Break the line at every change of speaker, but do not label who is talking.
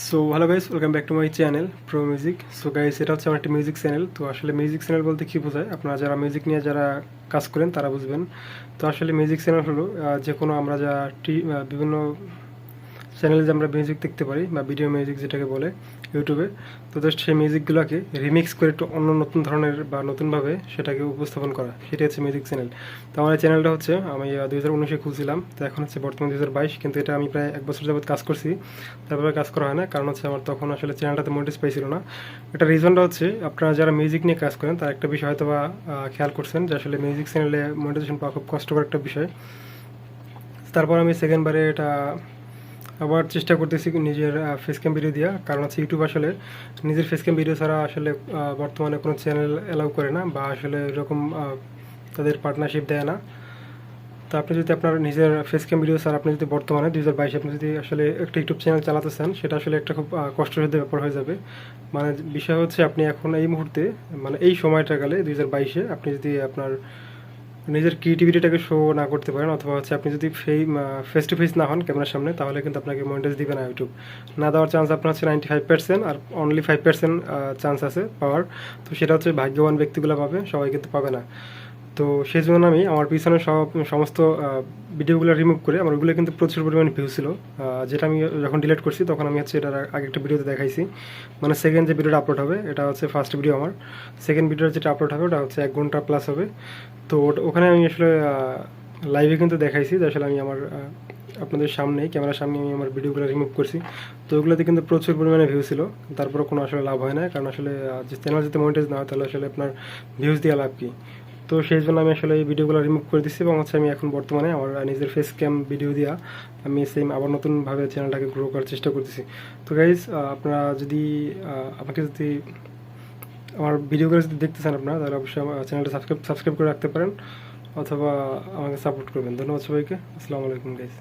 So hello guys, welcome back to my channel pro music. So guys, এটা হচ্ছে আমার একটা মিউজিক চ্যানেল। তো আসলে মিউজিক চ্যানেল বলতে কী বোঝায়, আপনারা যারা মিউজিক নিয়ে যারা কাজ করেন তারা বুঝবেন। তো আসলে মিউজিক চ্যানেল হলো যে কোনো আমরা যা বিভিন্ন চ্যানেলে যে আমরা মিউজিক দেখতে পারি বা ভিডিও মিউজিক যেটাকে বলে ইউটিউবে, তো জাস্ট সেই মিউজিকগুলোকে রিমিক্স করে একটু অন্য নতুন ধরনের বা নতুনভাবে সেটাকে উপস্থাপন করা, সেটাই হচ্ছে মিউজিক চ্যানেল। তো আমার এই চ্যানেলটা হচ্ছে আমি 2019-এ খুলছিলাম, তো এখন হচ্ছে বর্তমান 2022, কিন্তু এটা আমি প্রায় 1 বছর যাবত কাজ করছি। তারপরে কাজ করা হয় না, কারণ হচ্ছে আমার তখন আসলে চ্যানেলটাতে মনিটাইজ পাইছিল না। এটা রিজনটা হচ্ছে, আপনারা যারা মিউজিক নিয়ে কাজ করেন তার একটা বিষয় হয়তো বা খেয়াল করছেন যে আসলে মিউজিক চ্যানেলে মনিটাইজেশন পাওয়া খুব কষ্টকর একটা বিষয়। তারপর আমি সেকেন্ডবারে এটা আবার চেষ্টা করতেছি নিজের ফেস ক্যাম ভিডিও দেওয়া, কারণ হচ্ছে ইউটিউব আসলে নিজের ফেস ক্যাম ভিডিও ছাড়া আসলে বর্তমানে কোনো চ্যানেল অ্যালাউ করে না, বা আসলে এরকম তাদের পার্টনারশিপ দেয় না। তো আপনি যদি আপনার নিজের ফেস ক্যাম ভিডিও ছাড়া আপনি যদি বর্তমানে 2022 আপনি যদি আসলে একটা ইউটিউব চ্যানেল চালাতে চান, সেটা আসলে একটা খুব কষ্টসাধ্য ব্যাপার হয়ে যাবে। মানে বিষয় হচ্ছে, আপনি এখন এই মুহূর্তে মানে এই সময়টা গেলে 2022-এ আপনি যদি আপনার নিজের ক্রিয়েটিভিটিটাকে শো না করতে পারেন, অথবা হচ্ছে আপনি যদি ফেস টু ফেস না হন ক্যামেরার সামনে, তাহলে কিন্তু আপনাকে মনিটাইজ দিবে না ইউটিউব। না দেওয়ার চান্স আপনার হচ্ছে 95%, আর অনলি 5% চান্স আছে পাওয়ার। তো সেটা হচ্ছে ভাগ্যবান ব্যক্তিগুলো পাবে, সবাই কিন্তু পাবে না। তো সেই জন্য আমি আমার পিছনে সমস্ত ভিডিওগুলো রিমুভ করে, আমার ওগুলো কিন্তু প্রচুর পরিমাণে ভিউ ছিল। যেটা আমি যখন ডিলিট করছি তখন আমি হচ্ছে এটার আগে একটা ভিডিওতে দেখাইছি, মানে সেকেন্ড যে ভিডিওটা আপলোড হবে এটা হচ্ছে ফার্স্ট ভিডিও আমার। সেকেন্ড ভিডিওর যেটা আপলোড হবে ওটা হচ্ছে 1 ঘন্টা প্লাস হবে। তো ওখানে আমি আসলে লাইভে কিন্তু দেখাইছি যে আসলে আমি আমার আপনাদের সামনে ক্যামেরার সামনে আমি আমার ভিডিওগুলো রিমুভ করছি। তো ওগুলোতে কিন্তু প্রচুর পরিমাণে ভিউ ছিল, তারপরে কোনো আসলে লাভ হয় না, কারণ আসলে যে চ্যানেল যদি মনিটাইজ না হয় তাহলে আসলে আপনার ভিউজ দিয়ে লাভ কি। তো সেই জন্য আমি আসলে এই ভিডিওগুলো রিমুভ করে দিচ্ছি, এবং হচ্ছে আমি এখন বর্তমানে আমার নিজের ফেস ক্যাম ভিডিও দিয়া আমি সেম আবার নতুনভাবে চ্যানেলটাকে গ্রো করার চেষ্টা করতেছি। তো গাইজ, আপনারা যদি আমাকে যদি আমার ভিডিওগুলো যদি দেখতে চান আপনারা, তাহলে অবশ্যই আমার চ্যানেলটা সাবস্ক্রাইব করে রাখতে পারেন, অথবা আমাকে সাপোর্ট করবেন। ধন্যবাদ সবাইকে। আসসালামু আলাইকুম গাইজ।